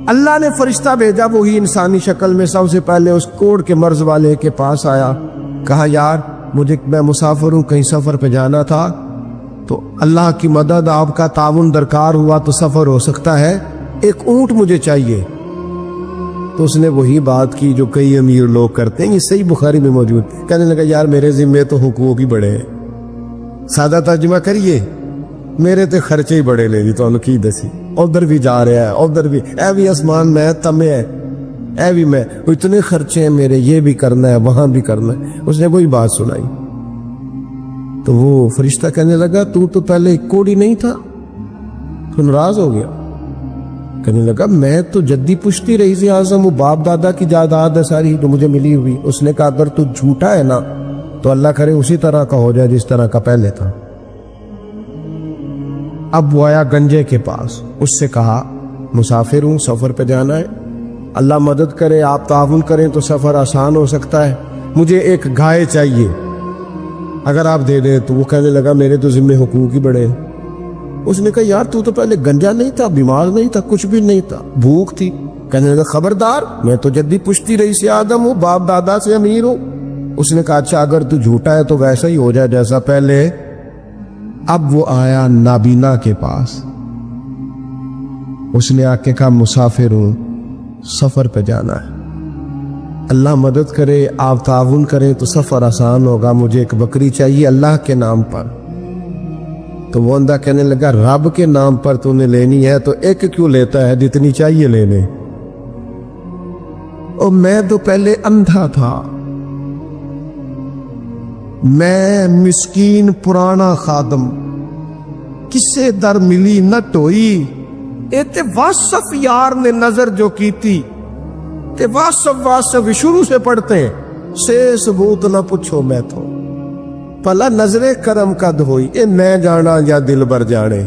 اللہ نے فرشتہ بھیجا، وہی انسانی شکل میں سب سے پہلے اس کوڑ کے مرض والے کے پاس آیا، کہا یار میں مسافر ہوں، کہیں سفر پہ جانا تھا، تو اللہ کی مدد آپ کا تعاون درکار ہوا تو سفر ہو سکتا ہے، ایک اونٹ مجھے چاہیے۔ تو اس نے وہی بات کی جو کئی امیر لوگ کرتے ہیں، یہ صحیح بخاری میں موجود، کہنے لگا یار میرے ذمے تو حقوق ہی بڑے ہیں، سادہ ترجمہ کریے میرے تے خرچے ہی بڑے لے دی تو کی دسی، ادھر بھی جا رہا ہے ادھر بھی، اے بھی آسمان میں تمے ہے، اے بھی میں، اتنے خرچے ہیں میرے، یہ بھی کرنا ہے وہاں بھی کرنا ہے۔ اس نے وہی بات سنائی تو وہ فرشتہ کہنے لگا تو پہلے کوڑی نہیں تھا، تو ناراض ہو گیا، کہنے لگا میں تو جدی پشتی رئیس اعظم، وہ باپ دادا کی جائیداد ہے ساری جو مجھے ملی ہوئی۔ اس نے کہا اگر تو جھوٹا ہے نا تو اللہ کرے اسی طرح کا ہو جائے جس طرح کا پہلے تھا۔ اب وہ آیا گنجے کے پاس، اس سے کہا مسافر ہوں، سفر پہ جانا ہے، اللہ مدد کرے آپ تعاون کریں تو سفر آسان ہو سکتا ہے، مجھے ایک گائے چاہیے اگر آپ دے دیں تو۔ وہ کہنے لگا میرے تو ذمہ حقوق ہی بڑے ہیں۔ اس نے کہا یار تو پہلے گنجا نہیں تھا، بیمار نہیں تھا، کچھ بھی نہیں تھا، بھوک تھی۔ کہنے لگا خبردار، میں تو جدی پشتی رئیس آدم ہوں، باپ دادا سے امیر ہوں۔ اس نے کہا اچھا اگر تو جھوٹا ہے تو ویسا ہی ہو جائے جیسا پہلے۔ اب وہ آیا نابینا کے پاس، اس نے آ کے کہا مسافر ہوں، سفر پہ جانا ہے، اللہ مدد کرے آپ تعاون کریں تو سفر آسان ہوگا، مجھے ایک بکری چاہیے اللہ کے نام پر۔ تو وہ اندھا کہنے لگا رب کے نام پر تو نے لینی ہے تو ایک کیوں لیتا ہے جتنی چاہیے لینے، اور میں تو پہلے اندھا تھا، میں مسکین پرانا خادم، کسے در ملی نہ ٹوئی، اے تے واصف یار نے نظر جو کی تھی، تے واصف شروع سے پڑھتے ہیں، سے ثبوت نہ پوچھو میں تو، پلا نظر کرم کد ہوئی، اے میں جانا یا دل بر جانے،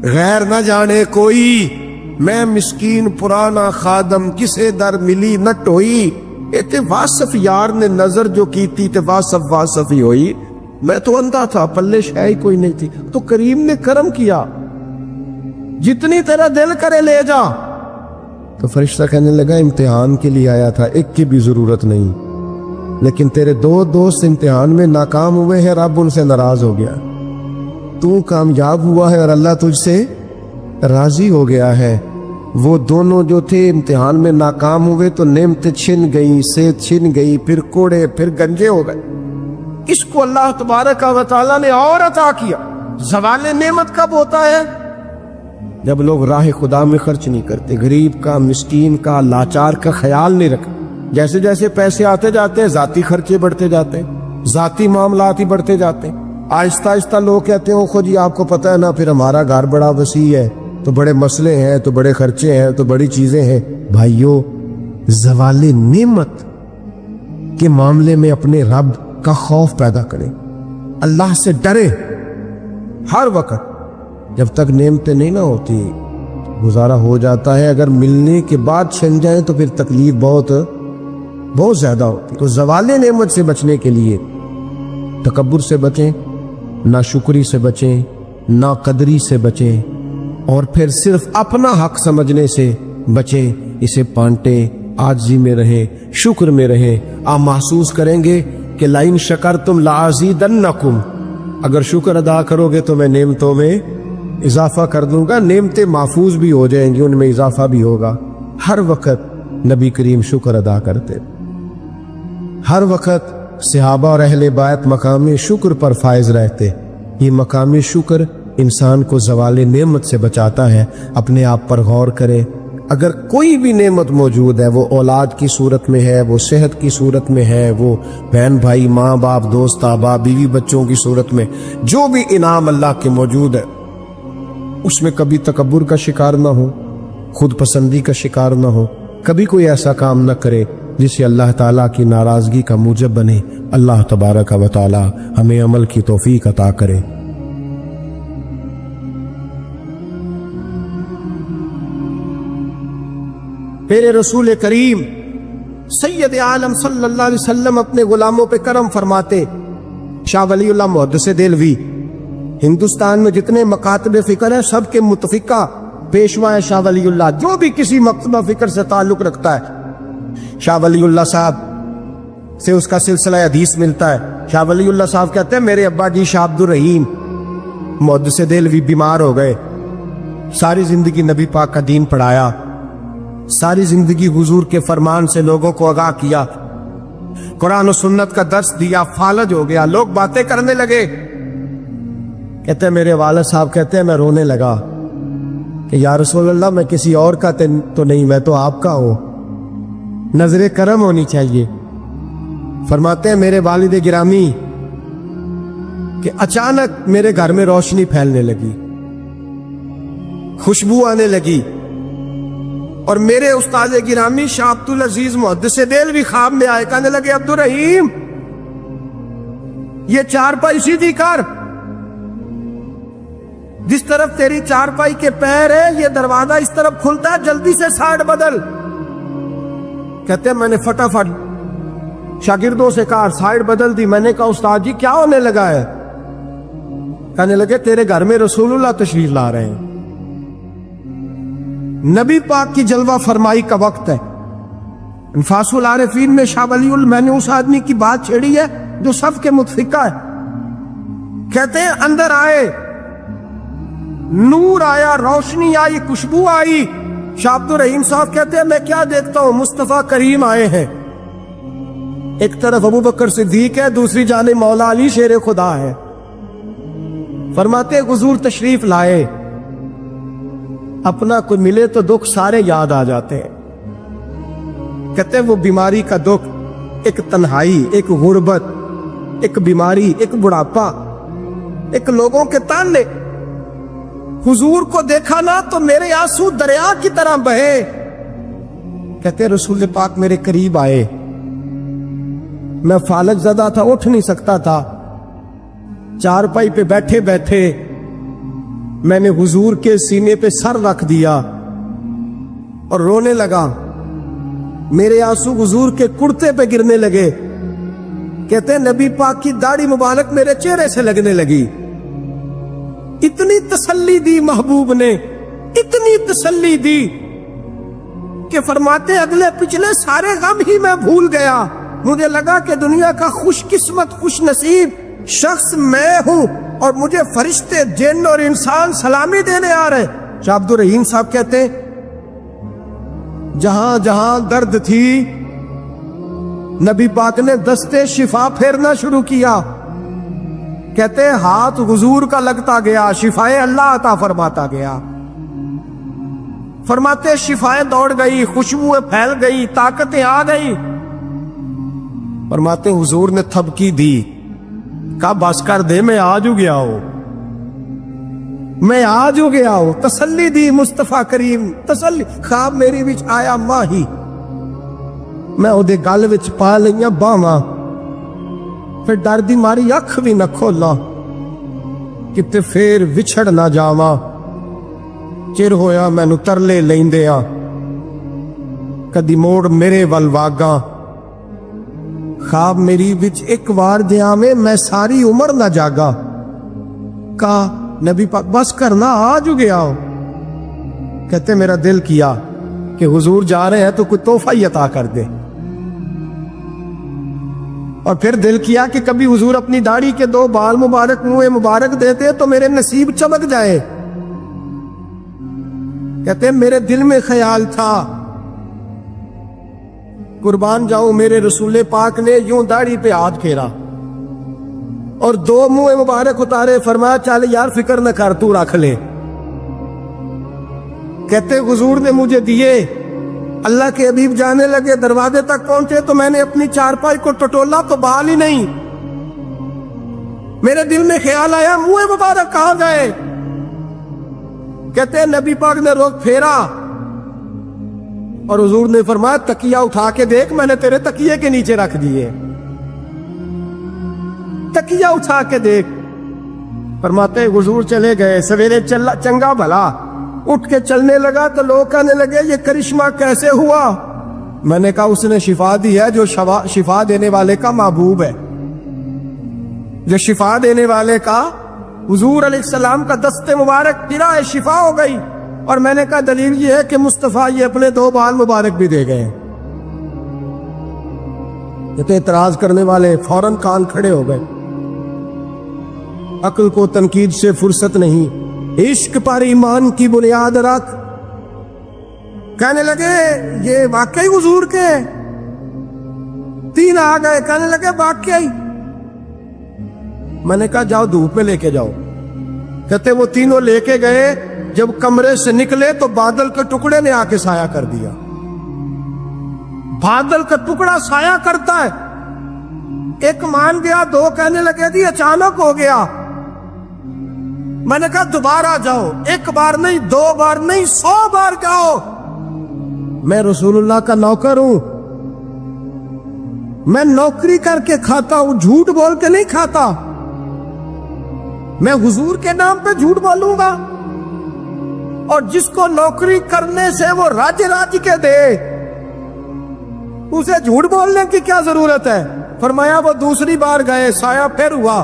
غیر نہ جانے کوئی، میں مسکین پرانا خادم، کسے در ملی نہ ٹوئی، اے تے واصف یار نے نظر جو کی تھی تے واصف ہی ہوئی، میں تو اندھا تھا پلے شے ہی کوئی نہیں تھی، تو کریم نے کرم کیا، جتنی تیرا دل کرے لے جا۔ تو فرشتہ کہنے لگا امتحان کے لیے آیا تھا، ایک کی بھی ضرورت نہیں، لیکن تیرے دو دوست امتحان میں ناکام ہوئے ہیں، رب ان سے ناراض ہو گیا، تو کامیاب ہوا ہے اور اللہ تجھ سے راضی ہو گیا ہے۔ وہ دونوں جو تھے امتحان میں ناکام ہوئے تو نعمتیں چھن گئی، صحت چھن گئی، پھر کوڑے، پھر گنجے ہو گئے۔ اس کو اللہ تبارک و تعالیٰ نے اور عطا کیا۔ زوال نعمت کب ہوتا ہے؟ جب لوگ راہ خدا میں خرچ نہیں کرتے، غریب کا، مسکین کا، لاچار کا خیال نہیں رکھتے۔ جیسے جیسے پیسے آتے جاتے ہیں ذاتی خرچے بڑھتے جاتے ہیں، ذاتی معاملات ہی بڑھتے جاتے ہیں، آہستہ آہستہ لوگ کہتے ہیں خود جی آپ کو پتہ ہے نا پھر ہمارا گھر بڑا وسیع ہے تو بڑے مسئلے ہیں تو بڑے خرچے ہیں تو بڑی چیزیں ہیں۔ بھائیو، زوال نعمت کے معاملے میں اپنے رب کا خوف پیدا کریں، اللہ سے ڈرے ہر وقت۔ جب تک نعمتیں نہیں نہ ہوتی گزارا ہو جاتا ہے، اگر ملنے کے بعد چھن جائیں تو پھر تکلیف بہت زیادہ ہوتی۔ تو زوال نعمت سے بچنے کے لیے تکبر سے بچیں، ناشکری سے بچیں، ناقدری سے بچیں، اور پھر صرف اپنا حق سمجھنے سے بچیں۔ اسے پانٹیں، عاجزی میں رہیں، شکر میں رہیں۔ آپ محسوس کریں گے کہ لئن شکرتم لازیدنکم، اگر شکر ادا کرو گے تو میں نعمتوں میں اضافہ کر دوں گا، نعمتیں محفوظ بھی ہو جائیں گی، ان میں اضافہ بھی ہوگا۔ ہر وقت نبی کریم شکر ادا کرتے، ہر وقت صحابہ اور اہل بیت مقام شکر پر فائز رہتے۔ یہ مقام شکر انسان کو زوال نعمت سے بچاتا ہے۔ اپنے آپ پر غور کریں، اگر کوئی بھی نعمت موجود ہے، وہ اولاد کی صورت میں ہے، وہ صحت کی صورت میں ہے، وہ بہن بھائی، ماں باپ، دوست احباب، بیوی بچوں کی صورت میں، جو بھی انعام اللہ کے موجود ہے، اس میں کبھی تکبر کا شکار نہ ہو، خود پسندی کا شکار نہ ہو، کبھی کوئی ایسا کام نہ کرے جس سے اللہ تعالیٰ کی ناراضگی کا موجب بنے۔ اللہ تبارک و تعالیٰ ہمیں عمل کی توفیق عطا کرے۔ میرے رسول کریم سید عالم صلی اللہ علیہ وسلم اپنے غلاموں پہ کرم فرماتے۔ شاہ ولی اللہ محدث دہلوی ہندوستان میں جتنے مکاتب فکر ہیں سب کے متفقہ پیشوا ہے شاہ ولی اللہ، جو بھی کسی مکتبہ فکر سے تعلق رکھتا ہے شاہ ولی اللہ صاحب سے اس کا سلسلہ حدیث ملتا ہے۔ شاہ ولی اللہ صاحب کہتے ہیں میرے ابا جی شاہ عبد الرحیم محدث دہلوی بیمار ہو گئے، ساری زندگی نبی پاک کا دین پڑھایا، ساری زندگی حضور کے فرمان سے لوگوں کو آگاہ کیا، قرآن و سنت کا درس دیا، فالج ہو گیا، لوگ باتیں کرنے لگے۔ کہتے ہیں میرے والد صاحب کہتے ہیں میں رونے لگا کہ یا رسول اللہ میں کسی اور کا تو نہیں، میں تو آپ کا ہوں، نظر کرم ہونی چاہیے۔ فرماتے ہیں میرے والد گرامی کہ اچانک میرے گھر میں روشنی پھیلنے لگی، خوشبو آنے لگی، اور میرے استاد گرامی شاہ عبد العزیز محدث دہلوی خواب میں آئے، کہنے لگے عبد الرحیم یہ چارپائی سیدھی کر، جس طرف تیری چارپائی کے پیر ہے یہ دروازہ اس طرف کھلتا ہے، جلدی سے سائڈ بدل۔ کہتے ہیں میں نے فٹافٹ شاگردوں سے کہا سائڈ بدل دی۔ میں نے کہا استاد جی کیا ہونے لگا ہے؟ کہنے لگے تیرے گھر میں رسول اللہ تشریف لا رہے ہیں، نبی پاک کی جلوہ فرمائی کا وقت ہے۔ انفاس العارفین میں شاہ ولی اللہ میں نے اس آدمی کی بات چھیڑی ہے جو سب کے متفقہ ہے۔ کہتے ہیں اندر آئے، نور آیا، روشنی آئی، خوشبو آئی۔ شاہ عبد الرحیم صاحب کہتے ہیں میں کیا دیکھتا ہوں، مصطفیٰ کریم آئے ہیں، ایک طرف ابو بکر صدیق ہے، دوسری جانب مولا علی شیر خدا ہے۔ فرماتے حضور تشریف لائے، اپنا کوئی ملے تو دکھ سارے یاد آ جاتے ہیں۔ کہتے ہیں وہ بیماری کا دکھ، ایک تنہائی، ایک غربت، ایک بیماری، ایک بڑھاپا، ایک لوگوں کے تانے، حضور کو دیکھا نا تو میرے آنسو دریا کی طرح بہے۔ کہتے ہیں رسول پاک میرے قریب آئے، میں فالج زدہ تھا، اٹھ نہیں سکتا تھا، چارپائی پہ بیٹھے بیٹھے میں نے حضور کے سینے پہ سر رکھ دیا اور رونے لگا، میرے آنسو حضور کے کرتے پہ گرنے لگے۔ کہتے ہیں نبی پاک کی داڑھی مبارک میرے چہرے سے لگنے لگی۔ اتنی تسلی دی محبوب نے، اتنی تسلی دی کہ فرماتے اگلے پچھلے سارے غم ہی میں بھول گیا، مجھے لگا کہ دنیا کا خوش قسمت خوش نصیب شخص میں ہوں اور مجھے فرشتے جن اور انسان سلامی دینے آ رہے۔ شاہ عبد الرحیم صاحب کہتے ہیں جہاں جہاں درد تھی نبی پاک نے دستے شفا پھیرنا شروع کیا۔ کہتے ہیں ہاتھ حضور کا لگتا گیا، شفائے اللہ عطا فرماتا گیا۔ فرماتے شفائیں دوڑ گئی، خوشبویں پھیل گئی، طاقتیں آ گئی۔ فرماتے حضور نے تھبکی دی، کہا بس کر دے میں آج ہو گیا ہوں، میں آج ہو گیا ہوں۔ تسلی دی مصطفیٰ کریم، تسلی۔ خواب میری وچ آیا ماہی، میں او دے گل وچ پا لئیاں باواں، پھر ڈر دی ماری اکھ بھی نہ کھولا کتے پھر وچھڑ نہ جاواں۔ چر ہویا مینوں ترلے لیندیاں، کدی موڑ میرے ول واگاں۔ خواب میری وچ ایک وار دیا میں ساری عمر نہ جاگا۔ کہا نبی پاک بس کرنا آج ہو گیا ہو۔ کہتے میرا دل کیا کہ حضور جا رہے ہیں تو کوئی تحفہ ہی عطا کر دے، اور پھر دل کیا کہ کبھی حضور اپنی داڑھی کے 2 بال مبارک منہ مبارک دیتے تو میرے نصیب چمک جائے۔ کہتے میرے دل میں خیال تھا قربان جاؤں میرے رسول پاک نے یوں داڑھی پہ ہاتھ پھیرا اور 2 منہ مبارک اتارے، فرمایا چل یار فکر نہ کر تو رکھ لے۔ کہتے حضور نے مجھے دیے، اللہ کے حبیب جانے لگے، دروازے تک پہنچے تو میں نے اپنی چارپائی کو ٹٹولا تو بال ہی نہیں۔ میرے دل میں خیال آیا منہ مبارک کہاں گئے؟ کہتے نبی پاک نے رخ پھیرا اور حضور نے فرمایا تکیہ اٹھا کے دیکھ، میں نے تیرے تکیے کے نیچے رکھ دیے، تکیہ اٹھا کے دیکھ۔ فرماتے حضور چلے گئے، سویرے چنگا بھلا اٹھ کے چلنے لگا تو لوگ کہنے لگے یہ کرشمہ کیسے ہوا؟ میں نے کہا اس نے شفا دی ہے، جو شفا دینے والے کا محبوب ہے، جو شفا دینے والے کا، حضور علیہ السلام کا دست مبارک گرا ہے، شفا ہو گئی اور میں نے کہا دلیل یہ ہے کہ مصطفیٰ یہ اپنے 2 بال مبارک بھی دے گئے. یہ تو اعتراض کرنے والے فوراً کان کھڑے ہو گئے. عقل کو تنقید سے فرصت نہیں، عشق پر ایمان کی بنیاد رکھ. کہنے لگے یہ واقعی حضور کے 3 آ گئے. کہنے لگے واقعی. میں نے کہا جاؤ دھوپ میں لے کے جاؤ. کہتے وہ تینوں لے کے گئے. جب کمرے سے نکلے تو بادل کے ٹکڑے نے آ کے سایہ کر دیا. بادل کا ٹکڑا سایہ کرتا ہے. ایک مان گیا، 2 کہنے لگے جی اچانک ہو گیا. میں نے کہا دوبارہ جاؤ، 1 بار نہیں 2 بار نہیں 100 بار جاؤ. میں رسول اللہ کا نوکر ہوں، میں نوکری کر کے کھاتا ہوں، جھوٹ بول کے نہیں کھاتا. میں حضور کے نام پہ جھوٹ بولوں گا؟ اور جس کو نوکری کرنے سے وہ راج کے دے، اسے جھوٹ بولنے کی کیا ضرورت ہے؟ فرمایا وہ دوسری بار گئے، سایہ پھر ہوا،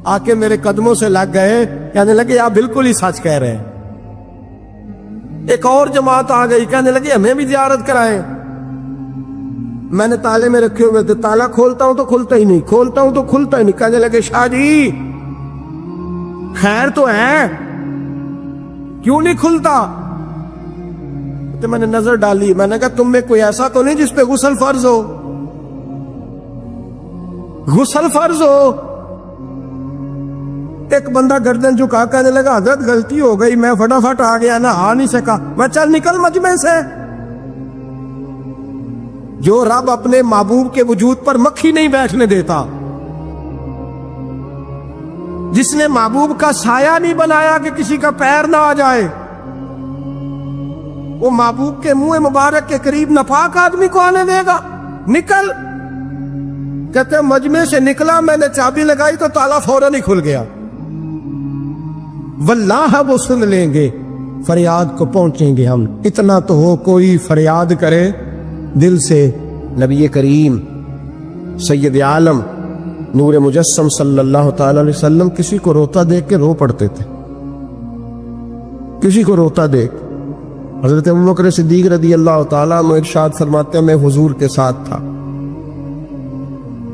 آ کے میرے قدموں سے لگ گئے، کہنے لگے آپ بالکل ہی سچ کہہ رہے ہیں. ایک اور جماعت آ گئی، کہنے لگے ہمیں بھی زیارت کرائیں. میں نے تالے میں رکھے ہوئے تھے، تالا کھولتا ہوں تو کھلتا ہی نہیں، کھولتا ہوں تو کھلتا ہی نہیں. کہنے لگے شاہ جی خیر تو ہے، کیوں نہیں کھلتا؟ تو میں نے نظر ڈالی، میں نے کہا تم میں کوئی ایسا تو نہیں جس پہ غسل فرض ہو؟ غسل فرض ہو. ایک بندہ گردن جھکا کہنے لگا حضرت غلطی ہو گئی، میں فٹافٹ آ گیا، نہ آ نہیں سکا. میں چل نکل مجمع سے. جو رب اپنے محبوب کے وجود پر مکھی نہیں بیٹھنے دیتا، جس نے محبوب کا سایہ نہیں بنایا کہ کسی کا پیر نہ آ جائے، وہ محبوب کے منہ مبارک کے قریب ناپاک آدمی کو آنے دے گا؟ نکل. کہتے مجمع سے نکلا، میں نے چابی لگائی تو تالا فوراً ہی کھل گیا. واللہ وہ سن لیں گے، فریاد کو پہنچیں گے ہم. اتنا تو ہو کوئی فریاد کرے دل سے. نبی کریم سید عالم نور مجسم صلی اللہ تعالی علیہ وسلم کسی کو روتا دیکھ کے رو پڑتے تھے. کسی کو روتا دیکھ. حضرت ابوبکر صدیق رضی اللہ تعالیٰ عنہ ارشاد فرماتے ہیں میں حضور کے ساتھ تھا.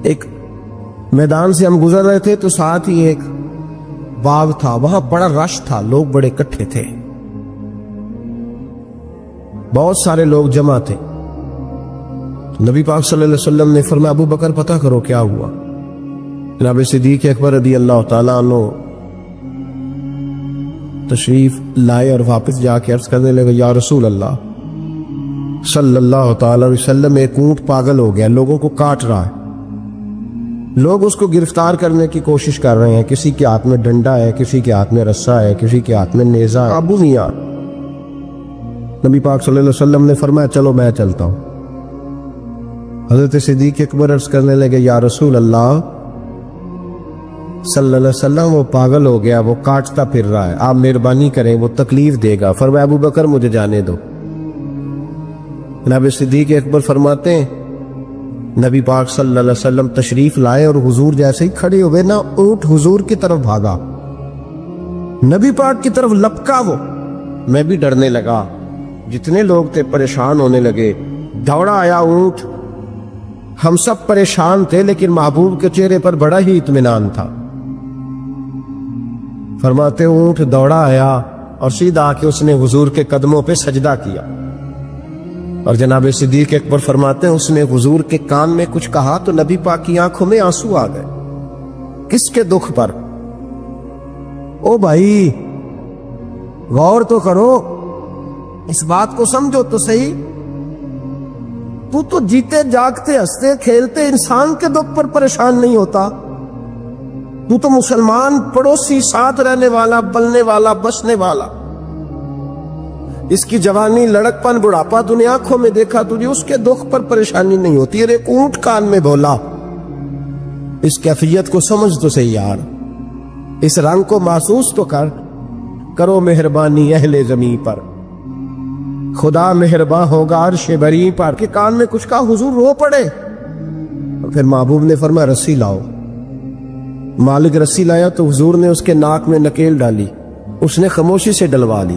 ایک میدان سے ہم گزر رہے تھے تو ساتھ ہی ایک باغ تھا، وہاں بڑا رش تھا، لوگ بڑے اکٹھے تھے، بہت سارے لوگ جمع تھے. نبی پاک صلی اللہ علیہ وسلم نے فرمایا ابو بکر پتہ کرو کیا ہوا. جناب صدیق اکبر رضی اللہ تعالیٰ عنہ تشریف لائے اور واپس جا کے عرض کرنے لگے یا رسول اللہ صلی اللہ تعالی علیہ وسلم ایک اونٹ پاگل ہو گیا، لوگوں کو کاٹ رہا ہے، لوگ اس کو گرفتار کرنے کی کوشش کر رہے ہیں، کسی کے ہاتھ میں ڈنڈا ہے، کسی کے ہاتھ میں رسا ہے، کسی کے ہاتھ میں نیزہ ہے، قابو نہیں آ. نبی پاک صلی اللہ علیہ وسلم نے فرمایا چلو میں چلتا ہوں. حضرت صدیق اکبر عرض کرنے لگے یا رسول اللہ صلی اللہ علیہ وسلم وہ پاگل ہو گیا، وہ کاٹتا پھر رہا ہے، آپ مہربانی کریں، وہ تکلیف دے گا. فرمایا ابو بکر مجھے جانے دو. جناب صدیق اکبر فرماتے ہیں نبی پاک صلی اللہ علیہ وسلم تشریف لائے اور حضور جیسے ہی کھڑے ہوئے نا اونٹ حضور کی طرف بھاگا، نبی پاک کی طرف لپکا. وہ میں بھی ڈرنے لگا، جتنے لوگ تھے پریشان ہونے لگے. دوڑا آیا اونٹ، ہم سب پریشان تھے لیکن محبوب کے چہرے پر بڑا ہی اطمینان تھا. فرماتے اونٹ دوڑا آیا اور سیدھا آ کے اس نے حضور کے قدموں پہ سجدہ کیا. اور جناب صدیق اکبر فرماتے ہیں اس نے حضور کے کان میں کچھ کہا تو نبی پاک کی آنکھوں میں آنسو آ گئے. کس کے دکھ پر؟ او بھائی غور تو کرو، اس بات کو سمجھو تو صحیح. تو جیتے جاگتے ہنستے کھیلتے انسان کے دکھ پر پریشان نہیں ہوتا. تو مسلمان پڑوسی ساتھ رہنے والا، بلنے والا، بسنے والا، اس کی جوانی لڑک پن بڑھاپا تُو نے آنکھوں میں دیکھا، تجھے اس کے دکھ پر پریشانی نہیں ہوتی. ایک اونٹ کان میں بولا. اس کیفیت کو سمجھ تو صحیح یار، اس رنگ کو محسوس تو کرو مہربانی اہل زمین پر، خدا مہرباں ہوگا عرش بری پر. کہ کان میں کچھ کہا، حضور رو پڑے. پھر محبوب نے فرمایا رسی لاؤ. مالک رسی لایا تو حضور نے اس کے ناک میں نکیل ڈالی، اس نے خاموشی سے ڈلوا لی.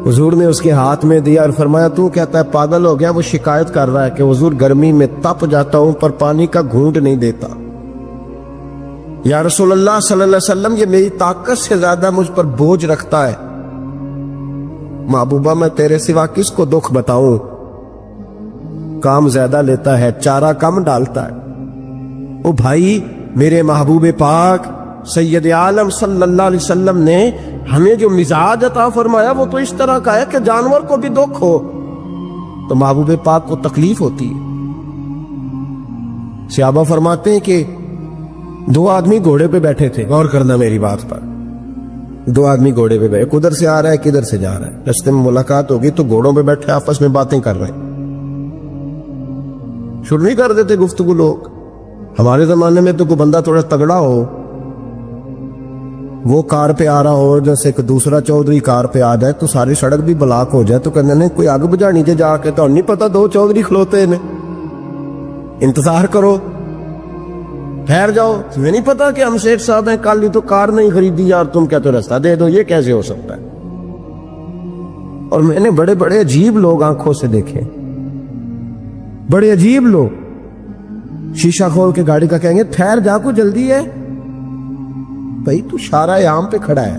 حضور نے اس کے ہاتھ میں دیا اور فرمایا تو کہتا ہے پاگل ہو گیا؟ وہ شکایت کر رہا ہے کہ حضور گرمی میں تپ جاتا ہوں پر پانی کا گھونٹ نہیں دیتا۔ یا رسول اللہ صلی اللہ علیہ وسلم یہ میری طاقت سے زیادہ مجھ پر بوجھ رکھتا ہے، محبوبہ میں تیرے سوا کس کو دکھ بتاؤں؟ کام زیادہ لیتا ہے، چارہ کم ڈالتا ہے۔ او بھائی، میرے محبوب پاک سید عالم صلی اللہ علیہ وسلم نے ہمیں جو مزاج عطا فرمایا وہ تو اس طرح کا ہے کہ جانور کو بھی دکھ ہو تو محبوب پاک کو تکلیف ہوتی ہے۔ صحابہ فرماتے ہیں کہ دو آدمی گھوڑے پہ بیٹھے تھے، غور کرنا میری بات پر، دو آدمی گھوڑے پہ بیٹھے، کدھر سے آ رہا ہے کدھر سے جا رہا ہے، رستے میں ملاقات ہوگی تو گھوڑوں پہ بیٹھے آپس میں باتیں کر رہے ہیں، شروع نہیں کر دیتے گفتگو لوگ۔ ہمارے زمانے میں تو کوئی بندہ تھوڑا تگڑا ہو، وہ کار پہ آ رہا ہو، جیسے کہ دوسرا چودھری کار پہ آ جائے تو ساری سڑک بھی بلاک ہو جائے تو کہنے نہیں کوئی آگ بجھانی تھے جا کے، تو نہیں پتا دو چودھری کھلوتے ہیں، انتظار کرو، ٹھہر جاؤ، تمہیں نہیں پتا کہ ہم شیخ صاحب ہیں، کل ہی تو کار نہیں خریدی یار، تم کہتے ہو رستہ دے دو، یہ کیسے ہو سکتا ہے؟ اور میں نے بڑے بڑے عجیب لوگ آنکھوں سے دیکھے، بڑے عجیب لوگ شیشہ کھول کے گاڑی کا کہیں گے ٹھہر جا کو جلدی ہے، بھائی تو شارع عام پہ کھڑا ہے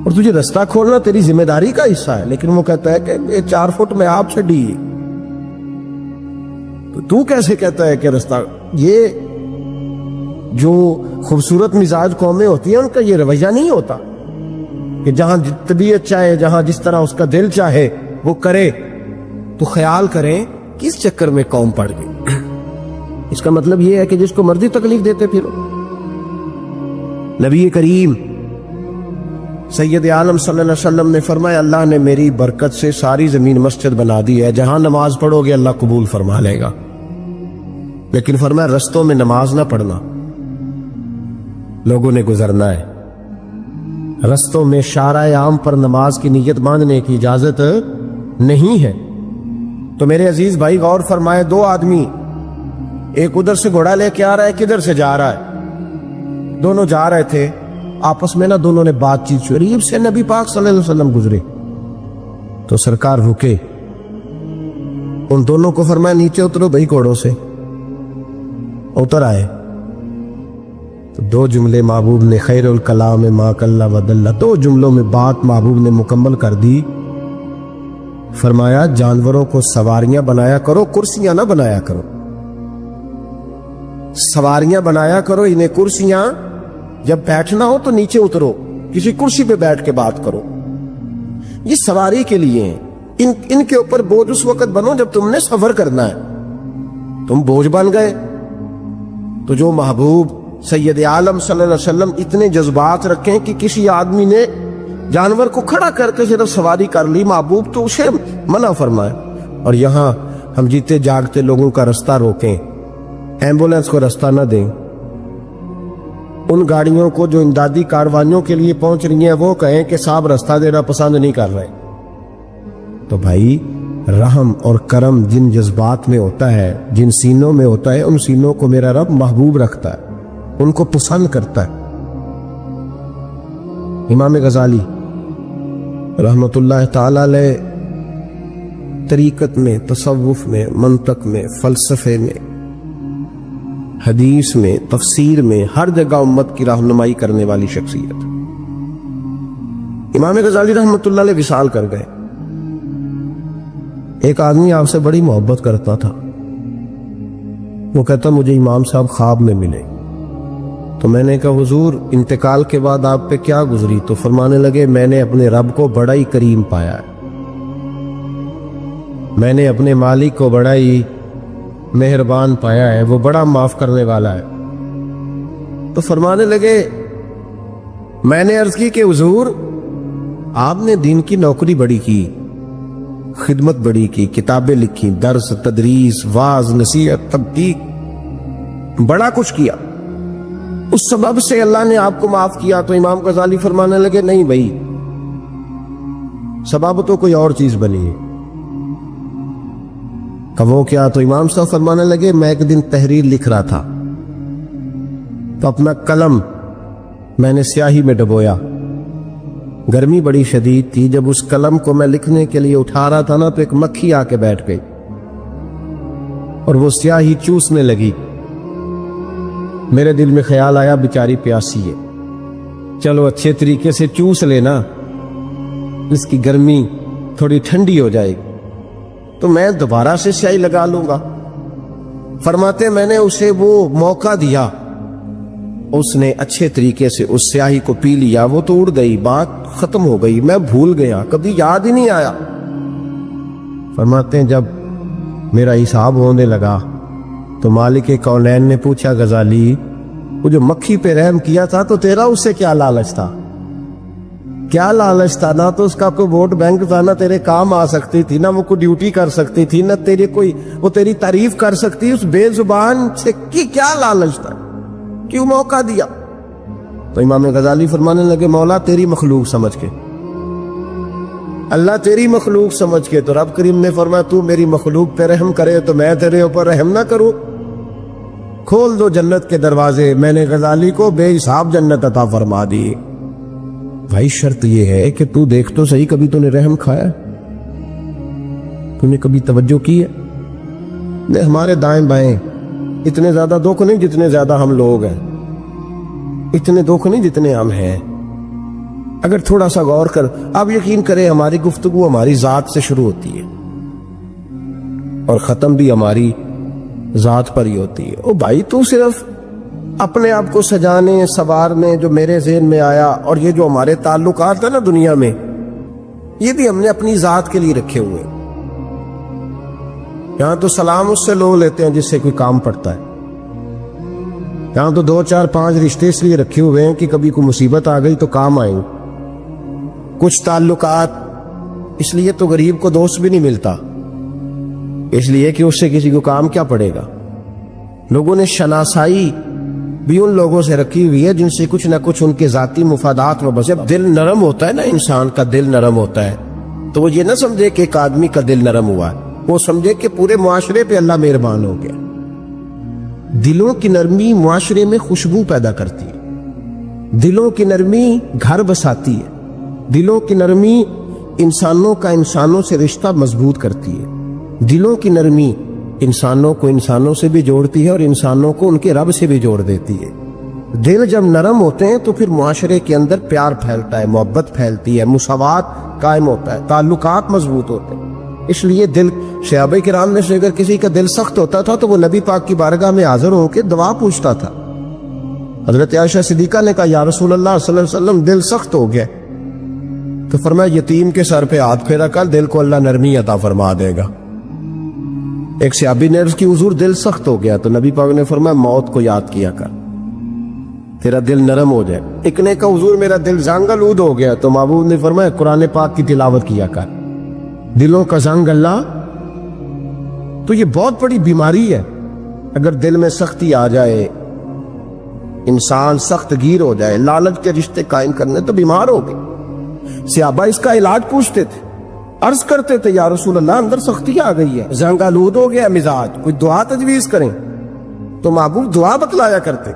اور تجھے رستہ کھولنا تیری ذمہ داری کا حصہ ہے، لیکن وہ کہتا ہے کہ یہ 4 فٹ میں آپ چھڑی، تو کیسے کہتا ہے کہ رستہ؟ یہ جو خوبصورت مزاج قومیں ہوتی ہیں ان کا یہ رویہ نہیں ہوتا کہ جہاں طبیعت چاہے، جہاں جس طرح اس کا دل چاہے وہ کرے۔ تو خیال کریں کس چکر میں قوم پڑ گئی۔ اس کا مطلب یہ ہے کہ جس کو مرضی تکلیف دیتے پھرو۔ نبی کریم سید عالم صلی اللہ علیہ وسلم نے فرمایا اللہ نے میری برکت سے ساری زمین مسجد بنا دی ہے، جہاں نماز پڑھو گے اللہ قبول فرما لے گا، لیکن فرمایا رستوں میں نماز نہ پڑھنا، لوگوں نے گزرنا ہے، رستوں میں شارع عام پر نماز کی نیت باندھنے کی اجازت نہیں ہے۔ تو میرے عزیز بھائی غور فرمائے، دو آدمی، ایک ادھر سے گھوڑا لے کے آ رہا ہے، کدھر سے جا رہا ہے، دونوں جا رہے تھے، آپس میں دونوں نے بات چیت، قریب سے نبی پاک صلی اللہ علیہ وسلم گزرے تو سرکار رکے، ان دونوں کو فرمایا نیچے اترو بھائی گھوڑوں سے، اتر آئے تو دو جملے محبوب نے، خیر الکلام ما قل ودل، دو جملوں میں بات محبوب نے مکمل کر دی۔ فرمایا جانوروں کو سواریاں بنایا کرو، کرسیاں نہ بنایا کرو، سواریاں بنایا کرو، انہیں کرسیاں، جب بیٹھنا ہو تو نیچے اترو، کسی کرسی پہ بیٹھ کے بات کرو، یہ سواری کے لیے ہیں، ان کے اوپر بوجھ اس وقت بنو جب تم نے سفر کرنا ہے، تم بوجھ بن گئے۔ تو جو محبوب سید عالم صلی اللہ علیہ وسلم اتنے جذبات رکھیں کہ کسی آدمی نے جانور کو کھڑا کر کے صرف سواری کر لی، محبوب تو اسے منع فرمائے، اور یہاں ہم جیتے جاگتے لوگوں کا رستہ روکیں، ایمبولینس کو رستہ نہ دیں، ان گاڑیوں کو جو امدادی کاروائیوں کے لیے پہنچ رہی ہیں وہ کہیں کہ صاحب رستہ دینا پسند نہیں کر رہے۔ تو بھائی رحم اور کرم جن جذبات میں ہوتا ہے، جن سینوں میں ہوتا ہے، ان سینوں کو میرا رب محبوب رکھتا ہے، ان کو پسند کرتا ہے۔ امام غزالی رحمت اللہ تعالی علیہ طریقت میں، تصوف میں، منطق میں، فلسفے میں، حدیث میں، تفسیر میں، ہر جگہ امت کی رہنمائی کرنے والی شخصیت۔ امام غزالی رحمت اللہ علیہ وصال کر گئے، ایک آدمی آپ سے بڑی محبت کرتا تھا، وہ کہتا مجھے امام صاحب خواب میں ملے، تو میں نے کہا حضور انتقال کے بعد آپ پہ کیا گزری؟ تو فرمانے لگے میں نے اپنے رب کو بڑا ہی کریم پایا ہے، میں نے اپنے مالک کو بڑا ہی مہربان پایا ہے، وہ بڑا معاف کرنے والا ہے۔ تو فرمانے لگے میں نے عرض کی کہ حضور آپ نے دین کی نوکری بڑی کی، خدمت بڑی کی، کتابیں لکھی، درس، تدریس، واعظ، نصیحت، تبلیغ، بڑا کچھ کیا، اس سبب سے اللہ نے آپ کو معاف کیا۔ تو امام غزالی فرمانے لگے نہیں بھائی، سبب تو کوئی اور چیز بنی ہے۔ کہ وہ کیا؟ تو امام صاحب فرمانے لگے میں ایک دن تحریر لکھ رہا تھا تو اپنا قلم میں نے سیاہی میں ڈبویا، گرمی بڑی شدید تھی. جب اس قلم کو میں لکھنے کے لیے اٹھا رہا تھا نا تو ایک مکھی آ کے بیٹھ گئی اور وہ سیاہی چوسنے لگی. میرے دل میں خیال آیا بیچاری پیاسی ہے, چلو اچھے طریقے سے چوس لینا, اس کی گرمی تھوڑی ٹھنڈی ہو جائے گی تو میں دوبارہ سے سیاہی لگا لوں گا. فرماتے میں نے اسے وہ موقع دیا, اس نے اچھے طریقے سے اس سیاہی کو پی لیا. وہ تو اڑ گئی, بات ختم ہو گئی, میں بھول گیا, کبھی یاد ہی نہیں آیا. فرماتے ہیں جب میرا حساب ہونے لگا تو مالک کونین نے پوچھا غزالی وہ جو مکھی پہ رحم کیا تھا تو تیرا اس سے کیا لالچ تھا؟ کیا لالچ تھا؟ نہ تو اس کا کوئی ووٹ بینک تھا, نہ تیرے کام آ سکتی تھی, نہ وہ کوئی ڈیوٹی کر سکتی تھی, نہ تیرے کوئی وہ تیری تعریف کر سکتی. اس بے زبان سے کیا لالچ تھا, کیوں موقع دیا؟ تو امام غزالی فرمانے لگے مولا تیری مخلوق سمجھ کے, اللہ تیری مخلوق سمجھ کے. تو رب کریم نے فرمایا تو میری مخلوق پہ رحم کرے تو میں تیرے اوپر رحم نہ کروں؟ کھول دو جنت کے دروازے, میں نے غزالی کو بے حساب جنت عطا فرما دی. بھائی شرط یہ ہے کہ تو دیکھ تو صحیح, کبھی تو نے رحم کھایا, تو نے کبھی توجہ کی ہے؟ ہمارے دائیں بائیں اتنے زیادہ دکھ نہیں جتنے زیادہ ہم لوگ ہیں, اتنے دکھ نہیں جتنے ہم ہیں. اگر تھوڑا سا غور کر, آپ یقین کریں ہماری گفتگو ہماری ذات سے شروع ہوتی ہے اور ختم بھی ہماری ذات پر ہی ہوتی ہے. او بھائی تو صرف اپنے آپ کو سجانے سنوارنے جو میرے ذہن میں آیا, اور یہ جو ہمارے تعلقات ہیں نا دنیا میں, یہ بھی ہم نے اپنی ذات کے لیے رکھے ہوئے. یہاں تو سلام اس سے لوگ لیتے ہیں جس سے کوئی کام پڑتا ہے, یہاں تو 2 4 5 رشتے اس لیے رکھے ہوئے ہیں کہ کبھی کوئی مصیبت آ گئی تو کام آئیں. کچھ تعلقات اس لیے تو غریب کو دوست بھی نہیں ملتا, اس لیے کہ اس سے کسی کو کام کیا پڑے گا. لوگوں نے شناسائی بھی ان لوگوں سے رکھی ہوئی ہے جن سے کچھ نہ کچھ ان کے ذاتی مفادات میں بسے. دل نرم ہوتا ہے نا, انسان کا دل نرم ہوتا ہے, تو وہ یہ نہ سمجھے کہ ایک آدمی کا دل نرم ہوا ہے, وہ سمجھے کہ پورے معاشرے پہ اللہ مہربان ہو گیا. دلوں کی نرمی معاشرے میں خوشبو پیدا کرتی ہے, دلوں کی نرمی گھر بساتی ہے, دلوں کی نرمی انسانوں کا انسانوں سے رشتہ مضبوط کرتی ہے, دلوں کی نرمی انسانوں کو انسانوں سے بھی جوڑتی ہے اور انسانوں کو ان کے رب سے بھی جوڑ دیتی ہے. دل جب نرم ہوتے ہیں تو پھر معاشرے کے اندر پیار پھیلتا ہے, محبت پھیلتی ہے, مساوات قائم ہوتا ہے, تعلقات مضبوط ہوتے ہیں. اس لیے دل صحابہ کرام میں سے اگر کسی کا دل سخت ہوتا تھا تو وہ نبی پاک کی بارگاہ میں حاضر ہو کے دعا پوچھتا تھا. حضرت عائشہ صدیقہ نے کہا یا رسول اللہ صلی اللہ علیہ وسلم دل سخت ہو گیا, تو فرمایا یتیم کے سر پہ ہاتھ پھیرا کر, دل کو اللہ نرمی عطا فرما دے گا. ایک صحابی نے عرض کی حضور دل سخت ہو گیا, تو نبی پاک نے فرمایا موت کو یاد کیا کر, تیرا دل نرم ہو جائے. ایک نے کہا حضور میرا دل زنگ آلود ہو گیا, تو محبوب نے فرمایا قرآن پاک کی تلاوت کیا کر. دلوں کا زنگ اللہ, تو یہ بہت بڑی بیماری ہے. اگر دل میں سختی آ جائے, انسان سخت گیر ہو جائے, لالچ کے رشتے قائم کرنے, تو بیمار ہو گئے. صحابہ اس کا علاج پوچھتے تھے, عرض کرتے تھے یا رسول اللہ اندر سختی آ گئی ہے, زنگ آلود ہو گیا مزاج, کوئی دعا تجویز کریں. تو محبوب دعا بتلایا کرتے.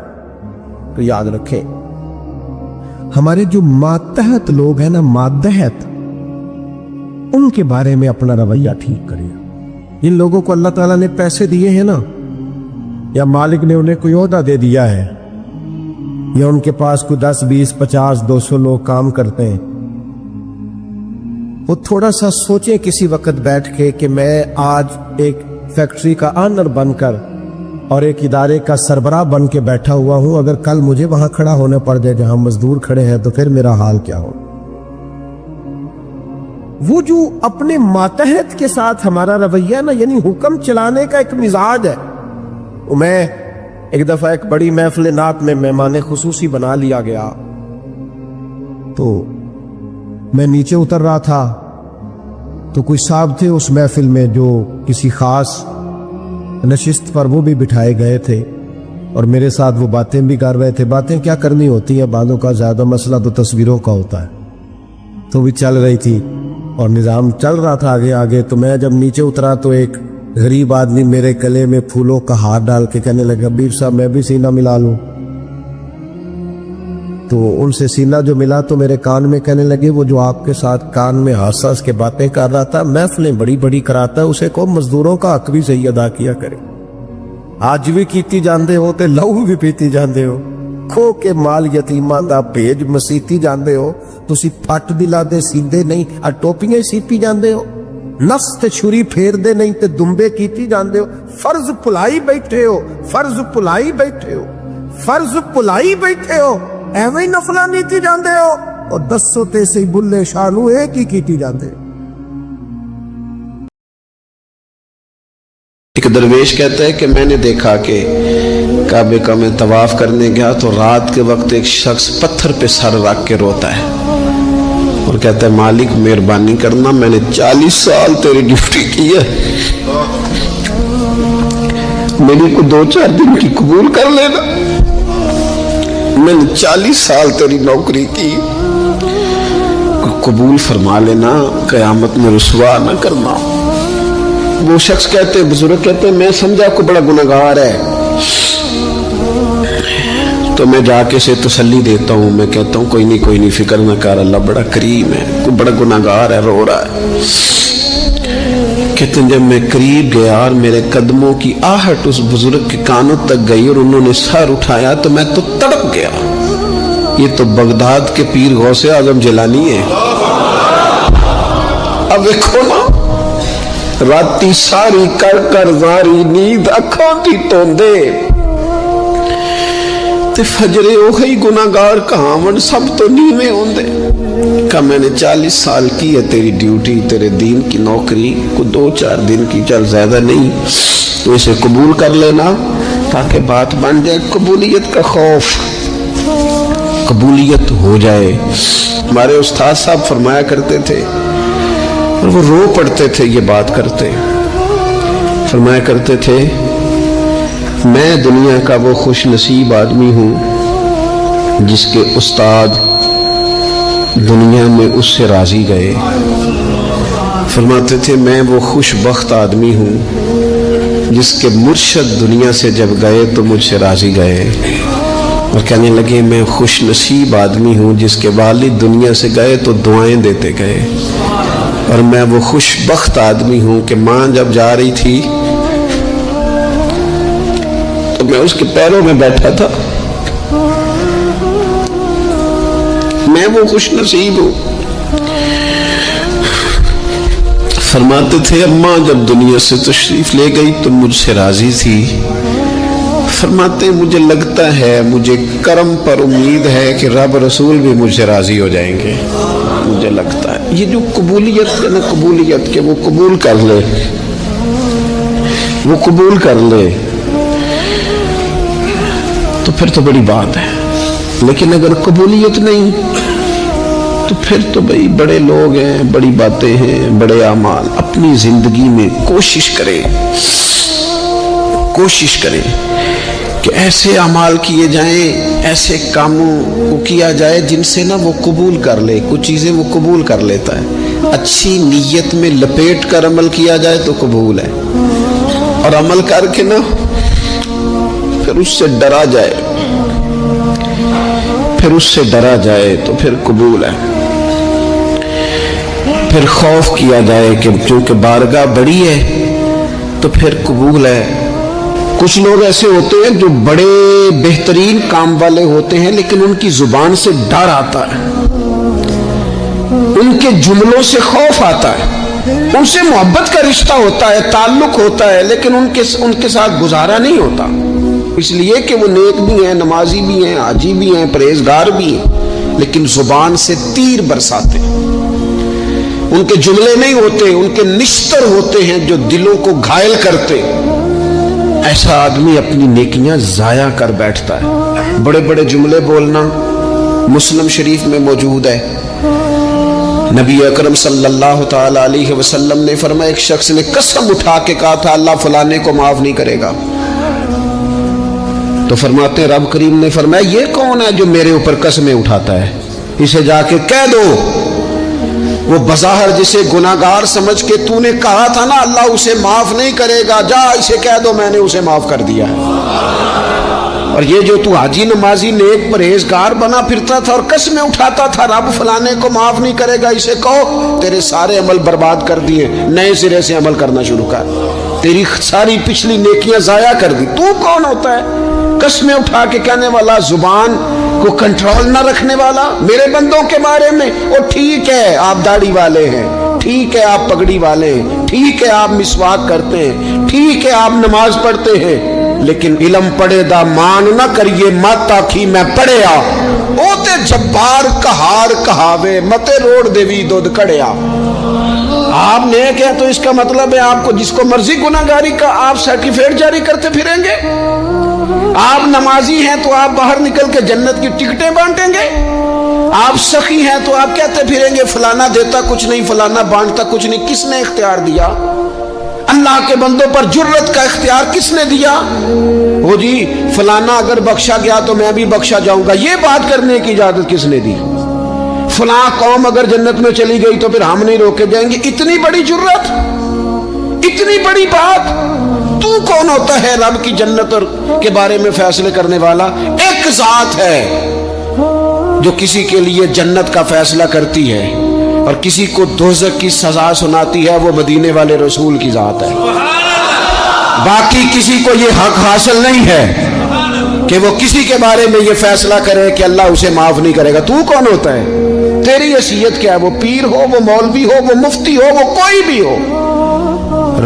تو یاد رکھیں ہمارے جو ماتحت لوگ ہیں نا, ماتحت, ان کے بارے میں اپنا رویہ ٹھیک کریں. جن لوگوں کو اللہ تعالیٰ نے پیسے دیے ہیں نا, یا مالک نے انہیں کوئی عہدہ دے دیا ہے, یا ان کے پاس کوئی 10 20 50 200 لوگ کام کرتے ہیں, وہ تھوڑا سا سوچیں کسی وقت بیٹھ کے کہ میں آج ایک فیکٹری کا آنر بن کر اور ایک ادارے کا سربراہ بن کے بیٹھا ہوا ہوں, اگر کل مجھے وہاں کھڑا ہونا پڑ جائے جہاں مزدور کھڑے ہیں, تو پھر میرا حال کیا ہو. وہ جو اپنے ماتحت کے ساتھ ہمارا رویہ نا, یعنی حکم چلانے کا ایک مزاج ہے. میں ایک دفعہ ایک بڑی محفل نعت میں مہمان خصوصی بنا لیا گیا, تو میں نیچے اتر رہا تھا, تو کوئی صاحب تھے اس محفل میں جو کسی خاص نشست پر وہ بھی بٹھائے گئے تھے, اور میرے ساتھ وہ باتیں بھی کر رہے تھے. باتیں کیا کرنی ہوتی ہیں, بعضوں کا زیادہ مسئلہ تو تصویروں کا ہوتا ہے, تو بھی چل رہی تھی اور نظام چل رہا تھا آگے آگے. تو میں جب نیچے اترا تو ایک غریب آدمی میرے گلے میں پھولوں کا ہار ڈال کے کہنے لگا بیر صاحب میں بھی سینہ ملا لوں. تو ان سے سینہ جو ملا تو میرے کان میں کہنے لگے وہ جو آپ کے ساتھ کان میں ہنس ہنس کے باتیں کر رہا تھا، محفلیں بڑی بڑی کراتا ہے، اسے کو مزدوروں کا حق بھی صحیح ادا کیا کرے۔ آج بھی کیتی جاندے ہو تے لہو بھی پیتی جاندے ہو، کھو کے مال یتیماں دا بھیج مسیتی جاندے ہو، تسی پھٹ دلا دے سیندے نہیں، ٹوپیاں سیپی جاندے ہو، نفس تے چھری پھیر دے نہیں تے دمبے کیتی جاندے ہو، فرض پلائی بیٹھے ہو، فرض پلائی بیٹھے ہو، فرض پلائی بیٹھے ہو، ایویں نفلاں نیتی جاندے ہو، اور دسو تے سی بلے شانو ایک ہی کیتی جاندے۔ ایک درویش کہتا ہے کہ میں نے دیکھا کہ کعبے کا میں طواف کرنے گیا تو رات کے وقت ایک شخص پتھر پہ سر رکھ کے روتا ہے اور کہتا ہے مالک مہربانی کرنا، میں نے 40 سال تیری ڈیوٹی کی ہے، میری کو 2-4 دن کی قبول کر لینا، میں نے 40 سال تیری نوکری کی، قبول فرما لینا، قیامت میں رسوا نہ کرنا۔ وہ شخص کہتے ہیں، بزرگ کہتے ہیں میں سمجھا کو بڑا گناہگار ہے، تو میں جا کے اسے تسلی دیتا ہوں، میں کہتا ہوں کوئی نہیں فکر نہ کر، اللہ بڑا کریم ہے، کوئی بڑا گناہگار ہے، رو رہا ہے۔ کہتے ہیں جب میں قریب گیا اور میرے قدموں کی آہٹ اس بزرگ کے کانوں تک گئی اور انہوں نے سر اٹھایا تو میں تو تڑپ گیا، یہ تو بغداد کے پیر غوث اعظم جیلانی ہے۔ اب دیکھو نا، راتی ساری کر زاری نیند اکھاں دی توندے تے فجرے اوہی گناہگار کہاون سب تو نیویں ہوندے۔ کہ میں نے 40 سال کی ہے تیری ڈیوٹی، تیرے دین کی نوکری، کو 2-4 دن کی، چل زیادہ نہیں، تو اسے قبول کر لینا تاکہ بات بن جائے۔ قبولیت کا خوف، قبولیت ہو جائے۔ ہمارے استاد صاحب فرمایا کرتے تھے اور وہ رو پڑتے تھے یہ بات کرتے، فرمایا کرتے تھے میں دنیا کا وہ خوش نصیب آدمی ہوں جس کے استاد دنیا میں اس سے راضی گئے۔ فرماتے تھے میں وہ خوش بخت آدمی ہوں جس کے مرشد دنیا سے جب گئے تو مجھ سے راضی گئے، اور کہنے لگے میں خوش نصیب آدمی ہوں جس کے والد دنیا سے گئے تو دعائیں دیتے گئے، اور میں وہ خوش بخت آدمی ہوں کہ ماں جب جا رہی تھی تو میں اس کے پیروں میں بیٹھا تھا، میں وہ خوش نصیب ہوں۔ فرماتے تھے اماں جب دنیا سے تشریف لے گئی تو مجھ سے راضی تھی، فرماتے مجھے لگتا ہے، مجھے کرم پر امید ہے کہ رب رسول بھی مجھ سے راضی ہو جائیں گے، مجھے لگتا ہے یہ جو قبولیت ہے نا، قبولیت کہ وہ قبول کر لے، وہ قبول کر لے تو پھر تو بڑی بات ہے، لیکن اگر قبولیت نہیں تو پھر تو بھئی بڑے لوگ ہیں، بڑی باتیں ہیں، بڑے اعمال۔ اپنی زندگی میں کوشش کریں کہ ایسے اعمال کیے جائیں، ایسے کاموں کو کیا جائے جن سے نا وہ قبول کر لے، کچھ چیزیں وہ قبول کر لیتا ہے۔ اچھی نیت میں لپیٹ کر عمل کیا جائے تو قبول ہے، اور عمل کر کے نا پھر اس سے ڈرا جائے تو پھر قبول ہے، پھر خوف کیا جائے کہ چونکہ بارگاہ بڑی ہے تو پھر قبول ہے۔ کچھ لوگ ایسے ہوتے ہیں جو بڑے بہترین کام والے ہوتے ہیں لیکن ان کی زبان سے ڈر آتا ہے، ان کے جملوں سے خوف آتا ہے، ان سے محبت کا رشتہ ہوتا ہے، تعلق ہوتا ہے، لیکن ان کے ساتھ گزارا نہیں ہوتا، اس لیے کہ وہ نیک بھی ہیں، نمازی بھی ہیں، حاجی بھی ہیں، پرہیزگار بھی ہیں، لیکن زبان سے تیر برساتے ہیں، ان کے جملے نہیں ہوتے، ان کے نشتر ہوتے ہیں جو دلوں کو گھائل کرتے۔ ایسا آدمی اپنی نیکیاں ضائع کر بیٹھتا ہے۔ بڑے بڑے جملے بولنا مسلم شریف میں موجود ہے، نبی اکرم صلی اللہ تعالی علیہ وسلم نے فرمایا ایک شخص نے قسم اٹھا کے کہا تھا اللہ فلانے کو معاف نہیں کرے گا، تو فرماتے ہیں رب کریم نے فرمایا یہ کون ہے جو میرے اوپر قسمیں اٹھاتا ہے، اسے جا کے کہہ دو، وہ بظاہر جسے گناہگار سمجھ کے تو نے کہا تھا نا اللہ اسے معاف نہیں کرے گا، جا اسے کہہ دو میں نے اسے معاف کر دیا ہے۔ اور یہ جو تو حاجی نمازی نیک پرہیزگار بنا پھرتا تھا اور قسمیں اٹھاتا تھا رب فلانے کو معاف نہیں کرے گا، اسے کہو تیرے سارے عمل برباد کر دیے، نئے سرے سے عمل کرنا شروع کر، تیری ساری پچھلی نیکیاں ضائع کر دی۔ تو کون ہوتا ہے قسمیں اٹھا کے کہنے والا، زبان کو کنٹرول نہ رکھنے والا میرے بندوں کے بارے میں؟ اور ٹھیک ہے آپ داڑھی والے ہیں، ٹھیک ہے آپ پگڑی والے ہیں، ٹھیک ہے آپ مسواک کرتے ہیں، ٹھیک ہے آپ نماز پڑھتے ہیں، لیکن علم پڑھے دا مان نہ کریے مت آکھی میں پڑھیا، او تے جبار کہار کہاوے متے روڑ دیوی دودھ کڑیا۔ آپ نیک ہیں تو اس کا مطلب ہے آپ کو جس کو مرضی گناہگاری کا آپ سرٹیفکیٹ جاری کرتے پھریں گے؟ آپ نمازی ہیں تو آپ باہر نکل کے جنت کی ٹکٹیں بانٹیں گے؟ آپ سخی ہیں تو آپ کہتے پھریں گے فلانا دیتا کچھ نہیں، فلانا بانٹتا کچھ نہیں؟ کس نے اختیار دیا؟ اللہ کے بندوں پر جرت کا اختیار کس نے دیا؟ وہ جی فلانا اگر بخشا گیا تو میں بھی بخشا جاؤں گا، یہ بات کرنے کی اجازت کس نے دی؟ فلاں قوم اگر جنت میں چلی گئی تو پھر ہم نہیں روکے جائیں گے؟ اتنی بڑی جرت، اتنی بڑی بات! تو کون ہوتا ہے رب کی جنت اور کے بارے میں فیصلے کرنے والا؟ ایک ذات ہے جو کسی کے لیے جنت کا فیصلہ کرتی ہے اور کسی کو دوزخ کی سزا سناتی ہے، وہ مدینے والے رسول کی ذات ہے۔ باقی کسی کو یہ حق حاصل نہیں ہے کہ وہ کسی کے بارے میں یہ فیصلہ کرے کہ اللہ اسے معاف نہیں کرے گا۔ تو کون ہوتا ہے؟ تیری حیثیت کیا ہے؟ وہ پیر ہو، وہ مولوی ہو، وہ مفتی ہو، وہ کوئی بھی ہو،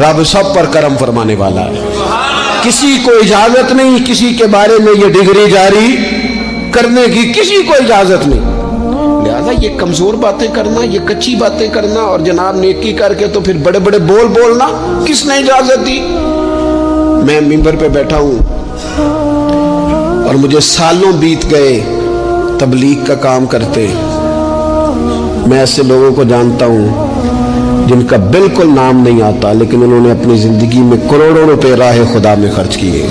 رب سب پر کرم فرمانے والا ہے۔ کسی کو اجازت نہیں کسی کے بارے میں یہ ڈگری جاری کرنے کی، کسی کو اجازت نہیں۔ لہذا یہ کمزور باتیں کرنا، یہ کچی باتیں کرنا اور جناب نیکی کر کے تو پھر بڑے بڑے بول بولنا کس نے اجازت دی؟ میں ممبر پہ بیٹھا ہوں اور مجھے سالوں بیت گئے تبلیغ کا کام کرتے، میں ایسے لوگوں کو جانتا ہوں جن کا بالکل نام نہیں آتا لیکن انہوں نے اپنی زندگی میں کروڑوں روپے راہ خدا میں خرچ کیے،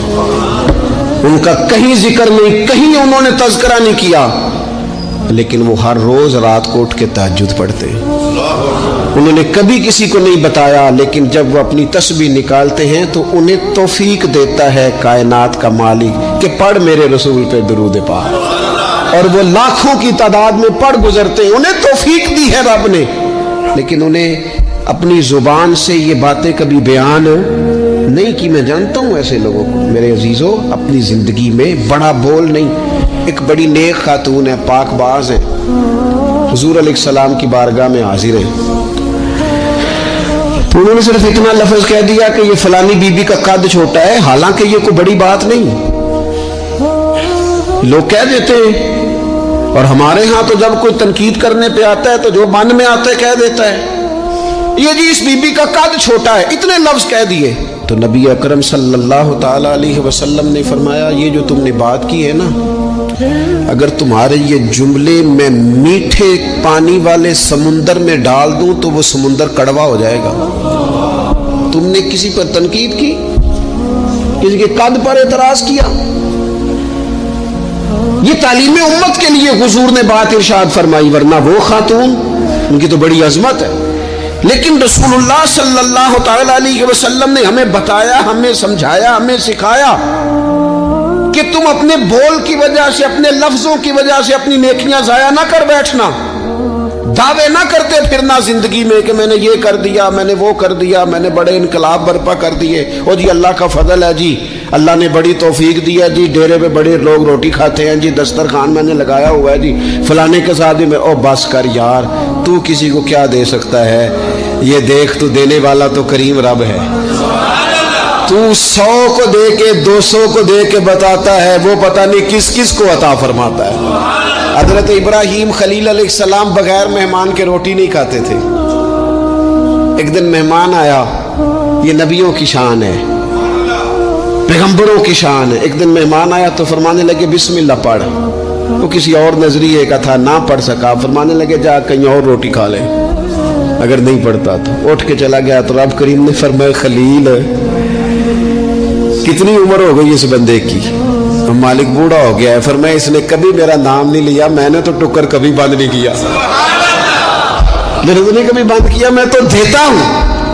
ان کا کہیں ذکر نہیں، کہیں انہوں نے تذکرہ نہیں کیا، لیکن وہ ہر روز رات کو اٹھ کے تہجد پڑھتے، انہوں نے کبھی کسی کو نہیں بتایا، لیکن جب وہ اپنی تسبیح نکالتے ہیں تو انہیں توفیق دیتا ہے کائنات کا مالک کہ پڑھ میرے رسول پہ درود پاک، اور وہ لاکھوں کی تعداد میں پڑھ گزرتے ہیں، انہیں توفیق دی ہے رب نے، لیکن انہیں اپنی زبان سے یہ باتیں کبھی بیان نہیں کی۔ میں جانتا ہوں ایسے لوگوں کو میرے عزیزوں، اپنی زندگی میں بڑا بول نہیں۔ ایک بڑی نیک خاتون ہے، پاک باز ہے، حضور علیہ السلام کی بارگاہ میں حاضر ہے، تو انہوں نے صرف اتنا لفظ کہہ دیا کہ یہ فلانی بی بی کا قد چھوٹا ہے، حالانکہ یہ کوئی بڑی بات نہیں، لوگ کہہ دیتے ہیں۔ اور ہمارے ہاں تو جب کوئی تنقید کرنے پہ آتا ہے تو جو من میں آتا ہے کہہ دیتا ہے، یہ جی اس بی بی کا قد چھوٹا ہے، اتنے لفظ کہہ دیے۔ تو نبی اکرم صلی اللہ تعالی علیہ وسلم نے فرمایا یہ جو تم نے بات کی ہے نا، اگر تمہارے یہ جملے میں میٹھے پانی والے سمندر میں ڈال دوں تو وہ سمندر کڑوا ہو جائے گا۔ تم نے کسی پر تنقید کی، کسی کے قد پر اعتراض کیا، یہ تعلیم امت کے لیے حضور نے بات ارشاد فرمائی، ورنہ وہ خاتون ان کی تو بڑی عظمت ہے، لیکن رسول اللہ صلی اللہ تعالی علیہ وسلم نے ہمیں بتایا، ہمیں سمجھایا، ہمیں سکھایا کہ تم اپنے بول کی وجہ سے، اپنے لفظوں کی وجہ سے اپنی نیکیاں ضائع نہ کر بیٹھنا، دعوے نہ کرتے پھرنا زندگی میں کہ میں نے یہ کر دیا، میں نے وہ کر دیا، میں نے بڑے انقلاب برپا کر دیے، او جی اللہ کا فضل ہے جی، اللہ نے بڑی توفیق دی ہے جی، ڈیرے پہ بڑے لوگ روٹی کھاتے ہیں جی، دسترخوان میں نے لگایا ہوا ہے جی، فلانے کے ساتھ بھی میں، او بس کر یار، تو کسی کو کیا دے سکتا ہے؟ یہ دیکھ تو دینے والا تو کریم رب ہے، تو 100 کو دے کے 200 کو دے کے بتاتا ہے، وہ پتہ نہیں کس کس کو عطا فرماتا ہے۔ حضرت ابراہیم خلیل علیہ السلام بغیر مہمان کے روٹی نہیں کھاتے تھے۔ ایک دن مہمان آیا، یہ نبیوں کی شان ہے، پیغمبروں کی شان ہے۔ ایک دن مہمان آیا تو فرمانے لگے بسم اللہ پڑھ، وہ کسی اور نظریے کا تھا، نہ پڑھ سکا، فرمانے لگے جا کہیں اور روٹی کھا لے، اگر نہیں پڑھتا تو اٹھ کے چلا گیا۔ تو رب کریم نے فرمایا خلیل کتنی عمر ہو گئی اس بندے کی؟ مالک بوڑھا ہو گیا ہے، فرمایا اس نے کبھی میرا نام نہیں لیا، میں نے تو ٹکر کبھی بند نہیں کیا، میرے نے کبھی بند کیا، میں تو دیتا ہوں،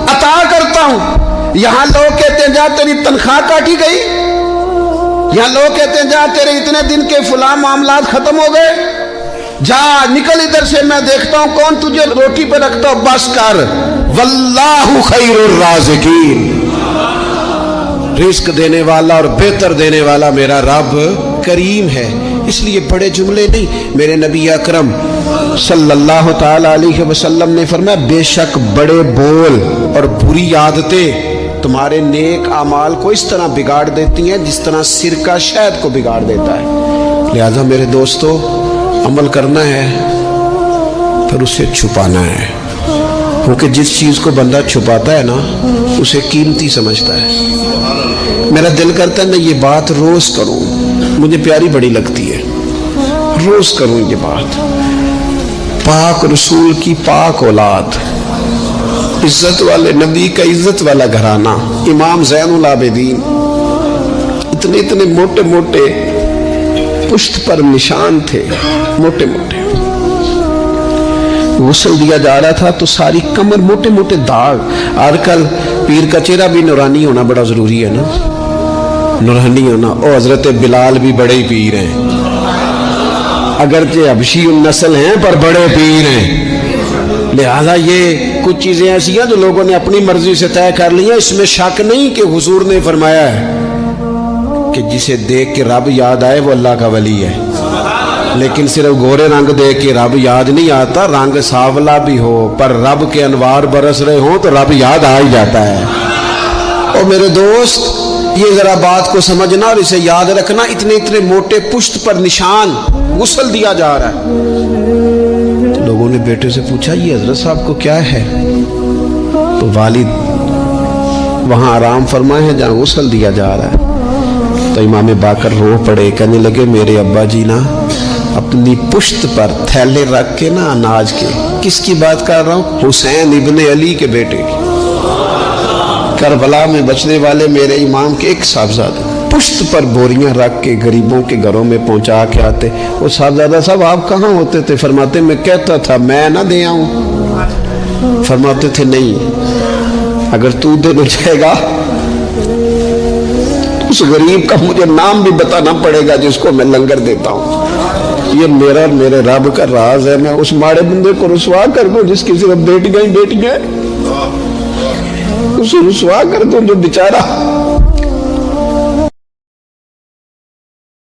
عطا کرتا ہوں۔ یہاں لوگ کہتے ہیں جا تیری تنخواہ کاٹی گئی، یہاں لوگ کہتے ہیں جا تیرے اتنے دن کے فلاں معاملات ختم ہو گئے، جا نکل ادھر سے، میں دیکھتا ہوں کون تجھے روٹی پہ رکھتا ہوں، بس کر، واللہ خیر الرازقین، رزق دینے والا اور بہتر دینے والا میرا رب کریم ہے۔ اس لیے بڑے جملے نہیں، میرے نبی اکرم صلی اللہ تعالی علیہ وسلم نے فرمایا بے شک بڑے بول اور بری عادتیں تمہارے نیک اعمال کو اس طرح بگاڑ دیتی ہیں جس طرح سرکہ شہد کو بگاڑ دیتا ہے۔ لہذا میرے دوستو، عمل کرنا ہے پھر اسے چھپانا ہے، کیونکہ جس چیز کو بندہ چھپاتا ہے نا اسے قیمتی سمجھتا ہے۔ میرا دل کرتا ہے میں یہ بات روز کروں، مجھے پیاری بڑی لگتی ہے، روز کروں یہ بات۔ پاک رسول کی پاک اولاد، عزت والے نبی کا عزت والا گھرانہ، امام زین العابدین، اتنے اتنے موٹے موٹے پشت پر نشان تھے، موٹے موٹے، غسل دیا جا رہا تھا تو ساری کمر موٹے موٹے داغ۔ آج کل پیر کا چہرہ بھی نورانی ہونا بڑا ضروری ہے نا، نورانی ہونا۔ او حضرت بلال بھی بڑے پیر ہیں، اگرچہ حبشی النسل ہیں پر بڑے پیر ہیں۔ لہذا یہ کچھ چیزیں ایسی ہیں جو لوگوں نے اپنی مرضی سے طے کر لی ہیں، اس میں شک نہیں کہ حضور نے فرمایا ہے کہ جسے دیکھ کے رب یاد آئے وہ اللہ کا ولی ہے، لیکن صرف گورے رنگ دیکھ کے رب یاد نہیں آتا، رنگ سانولا بھی ہو پر رب کے انوار برس رہے ہوں تو رب یاد آ ہی جاتا ہے۔ اور میرے دوست، یہ ذرا بات کو سمجھنا اور اسے یاد رکھنا، اتنے اتنے موٹے پشت پر نشان، غسل دیا جا رہا ہے۔ تو لوگوں نے بیٹے سے پوچھا یہ حضرت صاحب کو کیا ہے؟ تو والد وہاں آرام فرمائے ہیں جہاں غسل دیا جا رہا ہے۔ تو امام باقر رو پڑے، کہنے لگے میرے ابا جی نا اپنی پشت پر تھیلے رکھ کے نا اناج کے، کس کی بات کر رہا ہوں؟ حسین ابن علی کے بیٹے کی، کربلا میں بچنے والے میرے امام کے ایک صاحبزادے، پشت پر بوریاں رکھ کے غریبوں کے گھروں میں پہنچا کے آتے۔ وہ صاحبزادہ صاحب آپ کہاں ہوتے تھے؟ فرماتے میں کہتا تھا میں نہ دے آؤں۔ فرماتے تھے نہیں، اگر تو دینے جائے گا اس غریب کا مجھے نام بھی بتانا پڑے گا جس کو میں لنگر دیتا ہوں۔ یہ میرا اور میرے رب کا راز ہے، میں اس ماڑے بندے کو رسوا کر دوں جس کی صرف بیٹیاں ہی بیٹیاں، اسے رسوا کر دوں جو بیچارہ